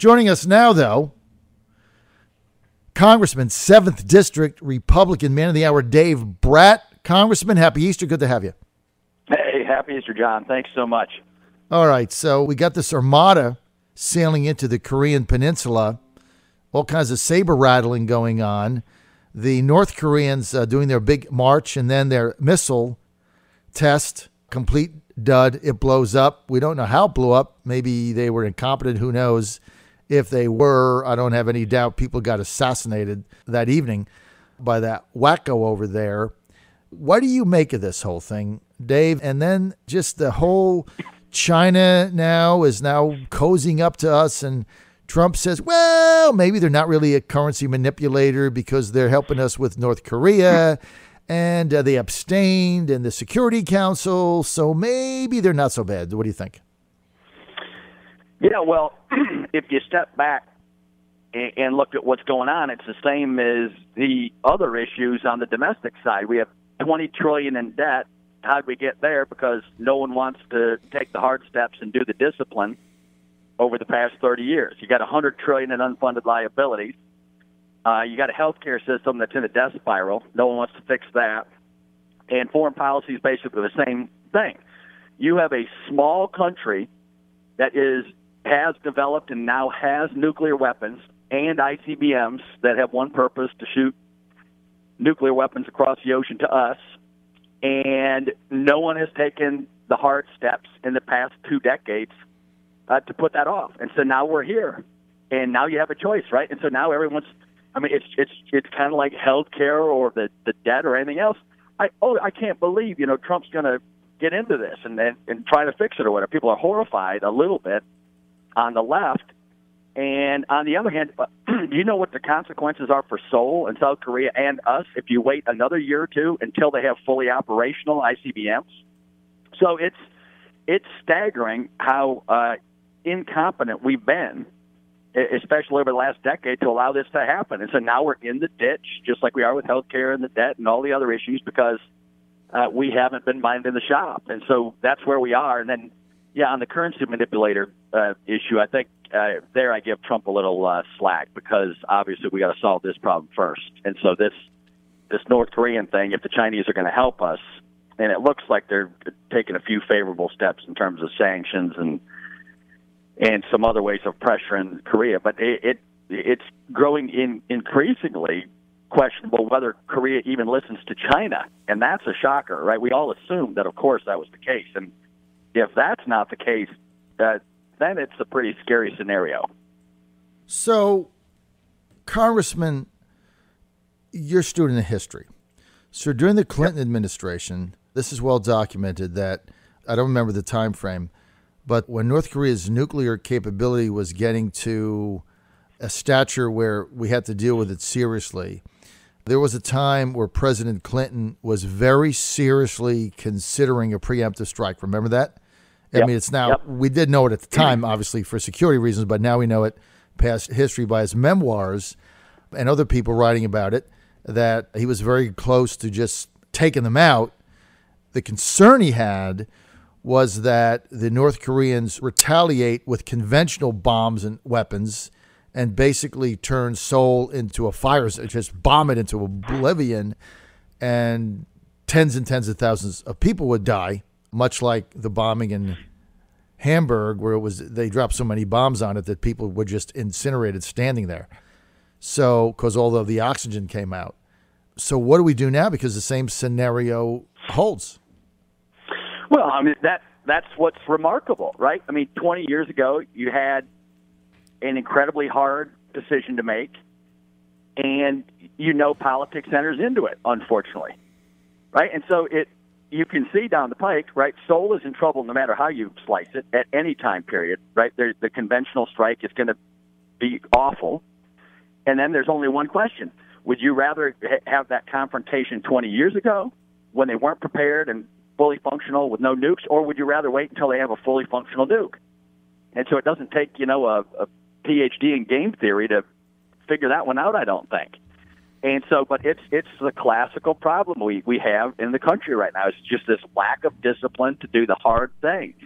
Joining us now, though, Congressman, 7th District, Republican, man of the hour, Dave Brat. Congressman, happy Easter. Good to have you. Hey, happy Easter, John. Thanks so much. All right, so we got this armada sailing into the Korean Peninsula, all kinds of saber rattling going on. The North Koreans doing their big march and then their missile test, complete dud. It blows up. We don't know how it blew up. Maybe they were incompetent. Who knows? If they were, I don't have any doubt people got assassinated that evening by that wacko over there. What do you make of this whole thing, Dave? And then just the whole China now is now cozying up to us, and Trump says, well, maybe they're not really a currency manipulator because they're helping us with North Korea, and they abstained in the Security Council, so maybe they're not so bad. What do you think? Yeah, well, if you step back and look at what's going on, it's the same as the other issues on the domestic side. We have $20 trillion in debt. How'd we get there? Because no one wants to take the hard steps and do the discipline over the past 30 years. You got $100 trillion in unfunded liabilities. You got a healthcare system that's in a death spiral. No one wants to fix that. And foreign policy is basically the same thing. You have a small country that has developed and now has nuclear weapons and ICBMs that have one purpose, to shoot nuclear weapons across the ocean to us. And no one has taken the hard steps in the past 2 decades to put that off. And so now we're here, and now you have a choice, right? And so now everyone's, I mean, it's kind of like healthcare or the debt or anything else. I can't believe, Trump's going to get into this and try to fix it or whatever. People are horrified a little bit on the left. And on the other hand, do you know what the consequences are for Seoul and South Korea and us if you wait another year or two until they have fully operational ICBMs? So it's staggering how incompetent we've been, especially over the last decade, to allow this to happen. And so now we're in the ditch, just like we are with healthcare and the debt and all the other issues, because we haven't been minding the shop. And so that's where we are. And then, yeah, on the currency manipulator issue, I think there I give Trump a little slack, because obviously we got to solve this problem first. And so this North Korean thing, if the Chinese are going to help us, and it looks like they're taking a few favorable steps in terms of sanctions and some other ways of pressuring Korea, but it's growing increasingly questionable whether Korea even listens to China, and that's a shocker, right? We all assumed that, of course, that was the case, and if that's not the case, then it's a pretty scary scenario. So, Congressman, you're a student of history. So during the Clinton administration, this is well documented that, I don't remember the time frame, but when North Korea's nuclear capability was getting to a stature where we had to deal with it seriously, there was a time where President Clinton was very seriously considering a preemptive strike. Remember that? I mean, it's now, we did know it at the time, obviously, for security reasons, but now we know it past history by his memoirs and other people writing about it, that he was very close to just taking them out. The concern he had was that the North Koreans retaliate with conventional bombs and weapons and basically turn Seoul into a fire, just bomb it into oblivion, and tens and tens of thousands of people would die, much like the bombing in Hamburg, where they dropped so many bombs on it that people were just incinerated standing there. So, because all of the oxygen came out. So what do we do now? Because the same scenario holds. Well, I mean, that's what's remarkable, right? I mean, 20 years ago, you had an incredibly hard decision to make, and politics enters into it, unfortunately, right? And so you can see down the pike, right, Seoul is in trouble no matter how you slice it at any time period, right? The conventional strike is going to be awful. And then there's only one question. Would you rather have that confrontation 20 years ago when they weren't prepared and fully functional with no nukes, or would you rather wait until they have a fully functional nuke? And so it doesn't take, a PhD in game theory to figure that one out, I don't think. And so, but it's the classical problem we have in the country right now. It's just this lack of discipline to do the hard things.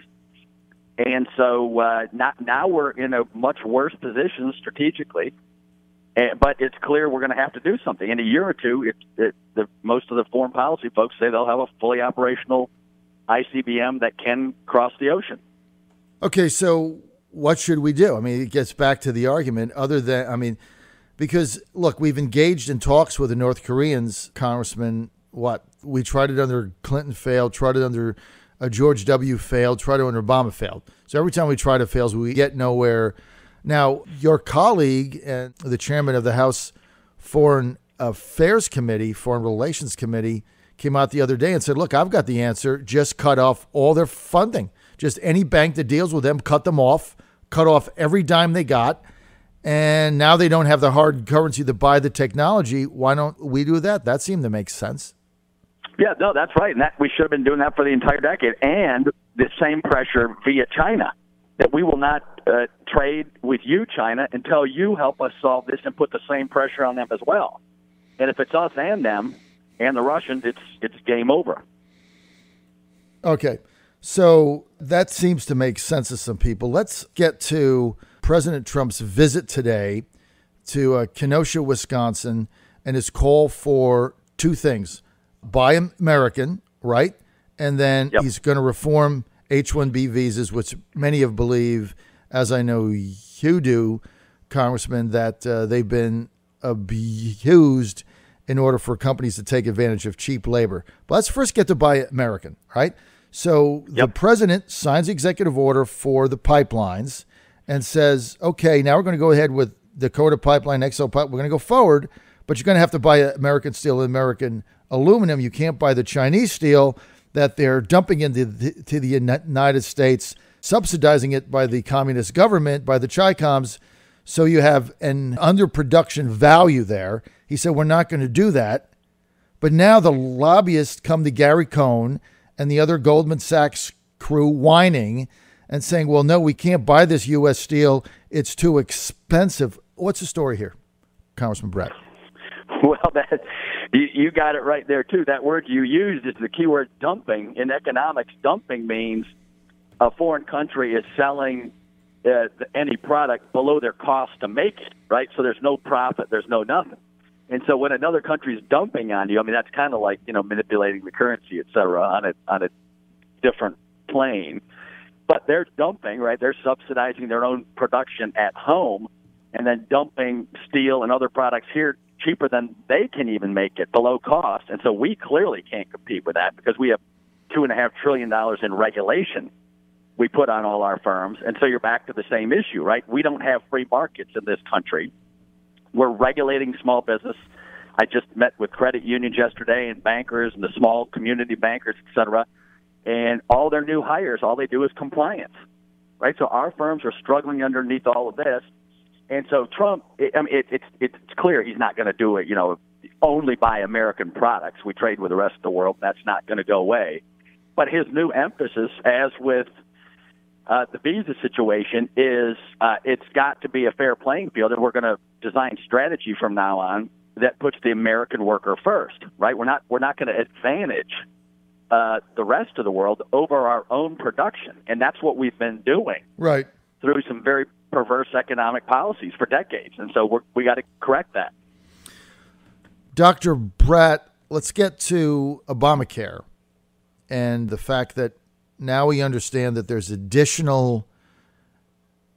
And so now we're in a much worse position strategically. But it's clear we're going to have to do something. In a year or two, most of the foreign policy folks say they'll have a fully operational ICBM that can cross the ocean. Okay, so what should we do? I mean, it gets back to the argument because, look, we've engaged in talks with the North Koreans, Congressman. We tried it under Clinton, failed, tried it under George W., failed, tried it under Obama, failed. So every time we try to fail, we get nowhere. Now, your colleague and the chairman of the House Foreign Affairs Committee, Foreign Relations Committee, came out the other day and said, look, I've got the answer. Just cut off all their funding. Just any bank that deals with them, cut them off, cut off every dime they got. And now they don't have the hard currency to buy the technology. Why don't we do that? That seemed to make sense. Yeah, no, that's right. And we should have been doing that for the entire decade. And the same pressure via China, that we will not trade with you, China, until you help us solve this and put the same pressure on them as well. And if it's us and them and the Russians, it's game over. Okay, so that seems to make sense to some people. Let's get to President Trump's visit today to Kenosha, Wisconsin, and his call for two things. Buy American, right? And then he's going to reform H-1B visas, which many have believed, as I know you do, Congressman, that they've been abused in order for companies to take advantage of cheap labor. But let's first get to Buy American, right? So the president signs the executive order for the pipelines and says, okay, now we're going to go ahead with Dakota Pipeline, XO Pipeline. We're going to go forward, but you're going to have to buy American steel and American aluminum. You can't buy the Chinese steel that they're dumping into the United States, subsidizing it by the communist government, by the Chi-Coms. So you have an underproduction value there. He said, we're not going to do that. But now the lobbyists come to Gary Cohn and the other Goldman Sachs crew whining and saying, well, no, we can't buy this U.S. steel. It's too expensive. What's the story here, Congressman Brat? Well, you got it right there, too. That word you used is the keyword dumping. In economics, dumping means a foreign country is selling any product below their cost to make it, right? So there's no profit, there's no nothing. And so when another country is dumping on you, I mean, that's kind of like, manipulating the currency, et cetera, on a different plane. But they're dumping, right? They're subsidizing their own production at home and then dumping steel and other products here cheaper than they can even make it, below cost. And so we clearly can't compete with that because we have $2.5 trillion in regulation we put on all our firms. And so you're back to the same issue, right? We don't have free markets in this country. We're regulating small business. I just met with credit unions yesterday and bankers and the small community bankers, et cetera. And all their new hires, all they do is compliance, right? So our firms are struggling underneath all of this. And so Trump, it's clear he's not going to do it, only buy American products. We trade with the rest of the world. That's not going to go away. But his new emphasis, as with the visa situation, is it's got to be a fair playing field, and we're going to design strategy from now on that puts the American worker first, right? We're not going to advantage the rest of the world over our own production, and that's what we've been doing, right, through some very perverse economic policies for decades, and so we got to correct that. Dr. Brat, let's get to Obamacare and the fact that now we understand that there's additional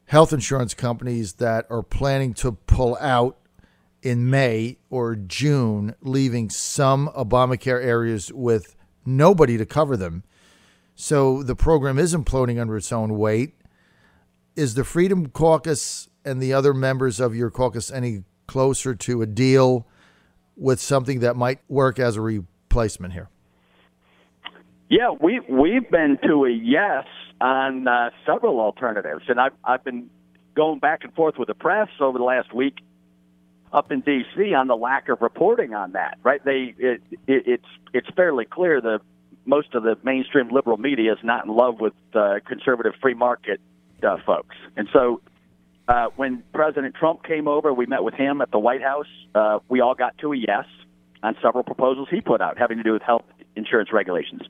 health insurance companies that are planning to pull out in May or June, leaving some Obamacare areas with nobody to cover them. So the program is imploding under its own weight. Is the Freedom Caucus and the other members of your caucus any closer to a deal with something that might work as a replacement here? Yeah, we've been to a yes on several alternatives, and I've been going back and forth with the press over the last week up in D.C. on the lack of reporting on that. Right? It's fairly clear that most of the mainstream liberal media is not in love with conservative free market folks, and so when President Trump came over, we met with him at the White House. We all got to a yes on several proposals he put out having to do with health insurance regulations.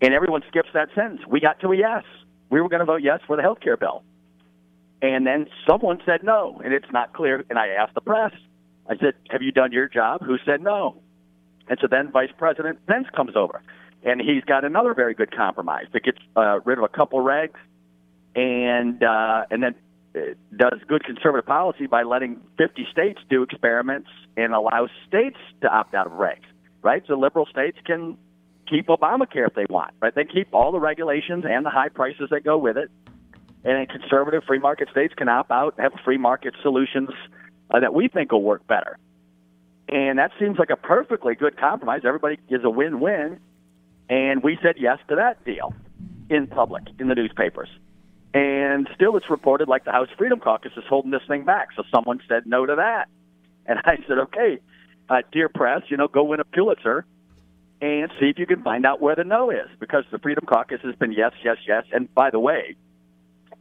And everyone skips that sentence. We got to a yes. we were going to vote yes for the health care bill. And then someone said no, and it's not clear. And I asked the press, I said, have you done your job? Who said no? And so then Vice President Pence comes over, and he's got another very good compromise that gets rid of a couple regs and then does good conservative policy by letting 50 states do experiments and allows states to opt out of regs, right? So liberal states can keep Obamacare if they want, right? They keep all the regulations and the high prices that go with it. And then conservative free market states can opt out and have free market solutions that we think will work better. And that seems like a perfectly good compromise. Everybody is a win-win. And we said yes to that deal in public, in the newspapers. And still it's reported like the House Freedom Caucus is holding this thing back. So someone said no to that. And I said, okay, dear press, go win a Pulitzer and see if you can find out where the no is. Because the Freedom Caucus has been yes, yes, yes. And by the way,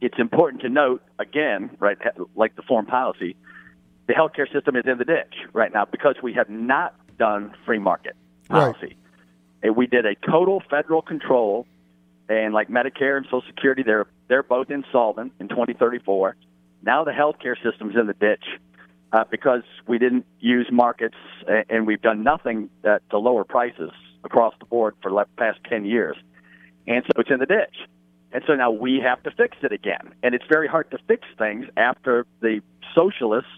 it's important to note, again, right, like the foreign policy, the healthcare system is in the ditch right now because we have not done free market policy. Right. And we did a total federal control, and like Medicare and Social Security, they're both insolvent in 2034. Now the healthcare system's in the ditch because we didn't use markets, and we've done nothing to lower prices across the board for the past 10 years. And so it's in the ditch. And so now we have to fix it again. And it's very hard to fix things after the socialists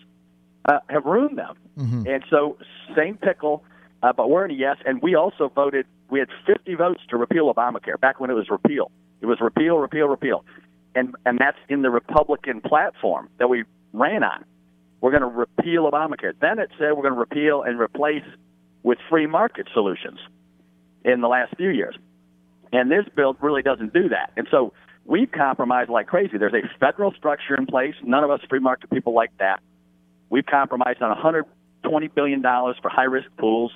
have ruined them. Mm-hmm. And so same pickle, but we're in a yes. And we also voted, we had 50 votes to repeal Obamacare back when it was repeal. It was repeal, repeal, repeal. And that's in the Republican platform that we ran on. We're going to repeal Obamacare. Then it said we're going to repeal and replace with free market solutions in the last few years. And this bill really doesn't do that. And so we've compromised like crazy. There's a federal structure in place. None of us free market people like that. We've compromised on $120 billion for high-risk pools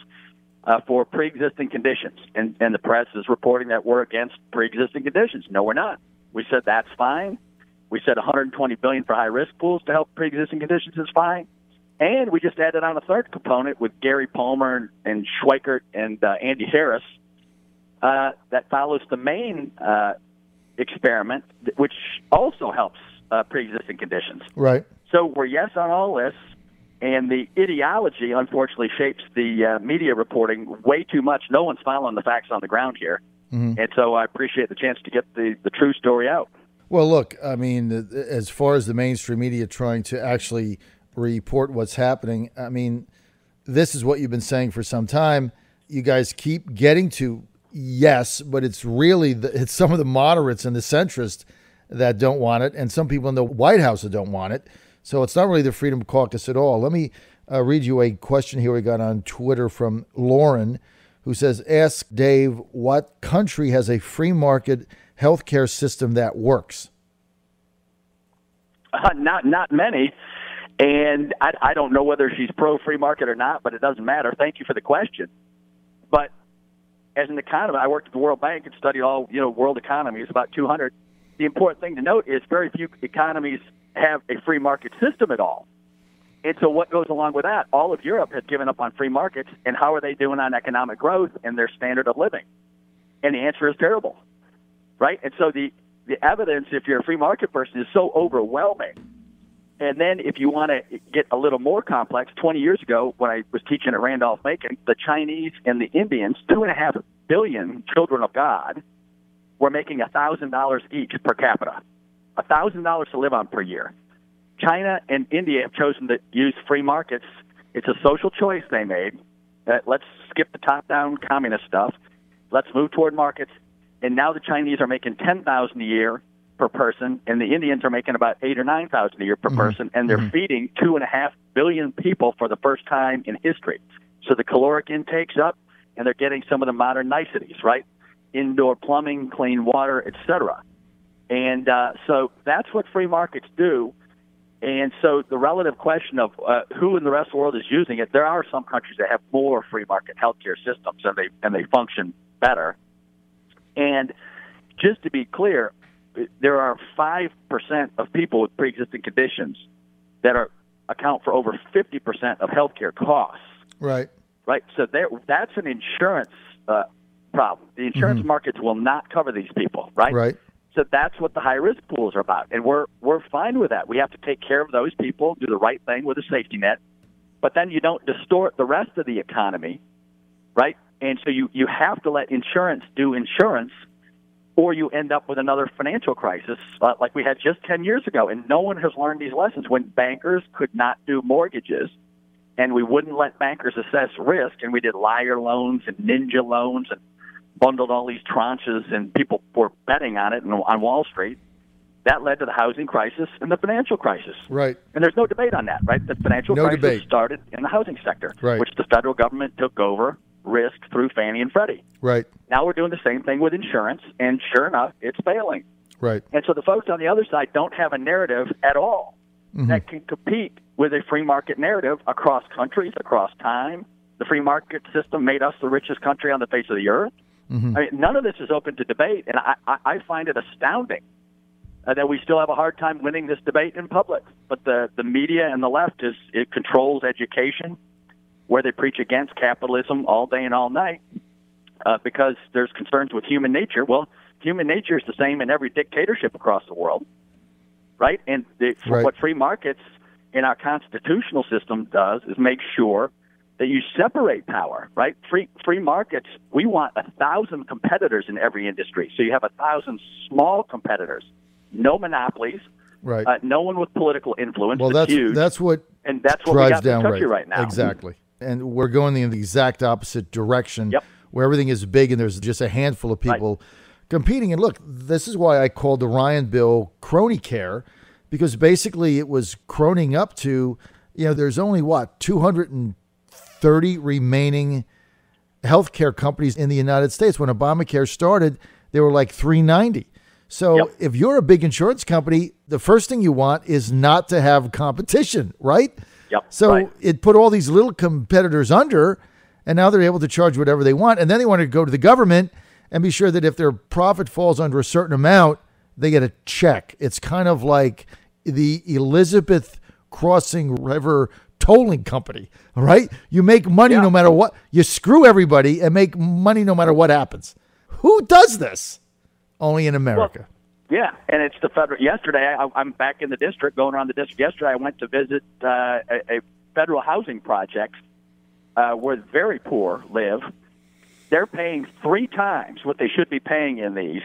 for pre-existing conditions. And the press is reporting that we're against pre-existing conditions. No, we're not. We said that's fine. We said $120 billion for high-risk pools to help pre-existing conditions is fine. And we just added on a third component with Gary Palmer and Schweikert and Andy Harris that follows the Maine experiment, which also helps pre-existing conditions. Right. So we're yes on all this, and the ideology, unfortunately, shapes the media reporting way too much. No one's following the facts on the ground here. Mm-hmm. And so I appreciate the chance to get the true story out. Well, look, I mean, as far as the mainstream media trying to actually report what's happening, I mean, this is what you've been saying for some time. You guys keep getting to yes, but it's really it's some of the moderates and the centrists that don't want it, and some people in the White House that don't want it. So it's not really the Freedom Caucus at all. Let me read you a question here we got on Twitter from Lauren, who says, ask Dave, what country has a free market healthcare system that works? Not many. And I don't know whether she's pro-free market or not, but it doesn't matter. Thank you for the question. But as an economist, I worked at the World Bank and studied all world economies, about 200. The important thing to note is very few economies have a free market system at all. And so what goes along with that? All of Europe has given up on free markets, and how are they doing on economic growth and their standard of living? And the answer is terrible, right? And so the evidence, if you're a free market person, is so overwhelming. And then if you want to get a little more complex, 20 years ago when I was teaching at Randolph-Macon, the Chinese and the Indians, 2.5 billion children of God, were making $1,000 each per capita, $1,000 to live on per year. China and India have chosen to use free markets. It's a social choice they made. Let's skip the top-down communist stuff. Let's move toward markets. And now the Chinese are making $10,000 a year per person, and the Indians are making about $8,000 or $9,000 a year per person, and they're feeding 2.5 billion people for the first time in history. So the caloric intake's up, and they're getting some of the modern niceties, right? Indoor plumbing, clean water, etc. And so that's what free markets do. And so the relative question of who in the rest of the world is using it, there are some countries that have more free market healthcare systems, and they function better. And just to be clear, there are 5% of people with pre-existing conditions that account for over 50% of healthcare costs. Right. Right. So that's an insurance problem. The insurance markets will not cover these people. Right. Right. So that's what the high-risk pools are about, and we're fine with that. We have to take care of those people, do the right thing with a safety net, but then you don't distort the rest of the economy, right? And so you have to let insurance do insurance, or you end up with another financial crisis like we had just 10 years ago. And no one has learned these lessons. When bankers could not do mortgages, and we wouldn't let bankers assess risk, and we did liar loans and ninja loans and bundled all these tranches, and people were betting on it on Wall Street, that led to the housing crisis and the financial crisis. Right. And there's no debate on that, right? The financial crisis started in the housing sector, which the federal government took over risk through Fannie and Freddie. Right. Now we're doing the same thing with insurance, and sure enough, it's failing. Right. And so the folks on the other side don't have a narrative at all that can compete with a free market narrative across countries, across time. The free market system made us the richest country on the face of the earth. I mean, none of this is open to debate, and I find it astounding that we still have a hard time winning this debate in public. But the media and the left it controls education, where they preach against capitalism all day and all night because there's concerns with human nature. Well, human nature is the same in every dictatorship across the world, right? And what free markets in our constitutional system does is make sure that you separate power, right? Free markets, we want 1,000 competitors in every industry. So you have 1,000 small competitors, no monopolies, right? No one with political influence. Well, that's what we got in the country right now. Exactly. And we're going in the exact opposite direction, where everything is big and there's just a handful of people competing. And look, this is why I called the Ryan bill crony care, because basically it was croning up to, there's only 230 remaining healthcare companies in the United States. When Obamacare started, there were like 390. So if you're a big insurance company, the first thing you want is not to have competition, right? So it put all these little competitors under, and now they're able to charge whatever they want. And then they want to go to the government and be sure that if their profit falls under a certain amount, they get a check. It's kind of like the Elizabeth Crossing River tolling company, right? You make money no matter what. You screw everybody and make money no matter what happens. Who does this? Only in America. Well, yeah, and it's the federal. Yesterday, I'm back in the district, going around the district. Yesterday, I went to visit a federal housing project where the very poor live. They're paying 3 times what they should be paying in these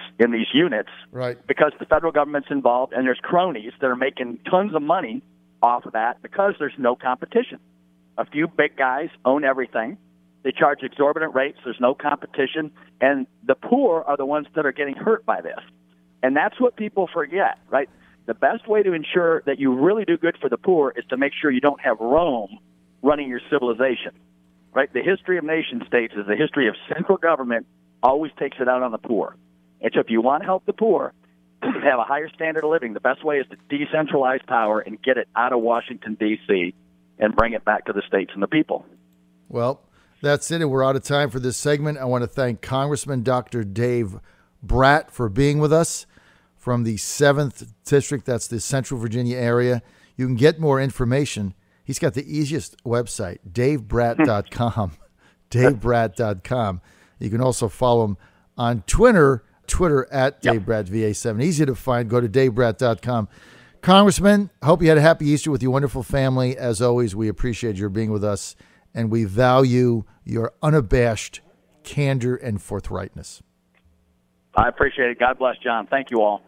units, right? Because the federal government's involved, and there's cronies that are making tons of money off of that because there's no competition. A few big guys own everything. They charge exorbitant rates. There's no competition, and the poor are the ones that are getting hurt by this. And that's what people forget, right? The best way to ensure that you really do good for the poor is to make sure you don't have Rome running your civilization, right? The history of nation states is the history of central government always takes it out on the poor. And so if you want to help the poor have a higher standard of living, the best way is to decentralize power and get it out of Washington, D.C., and bring it back to the states and the people. Well, that's it, and we're out of time for this segment. I want to thank Congressman Dr. Dave Brat for being with us from the 7th District. That's the Central Virginia area. You can get more information. He's got the easiest website, davebrat.com, davebrat.com. You can also follow him on Twitter at DaveBratVA7. Easy to find. Go to davebrat.com. Congressman, I hope you had a happy Easter with your wonderful family. As always, we appreciate your being with us, and we value your unabashed candor and forthrightness. I appreciate it. God bless, John. Thank you all.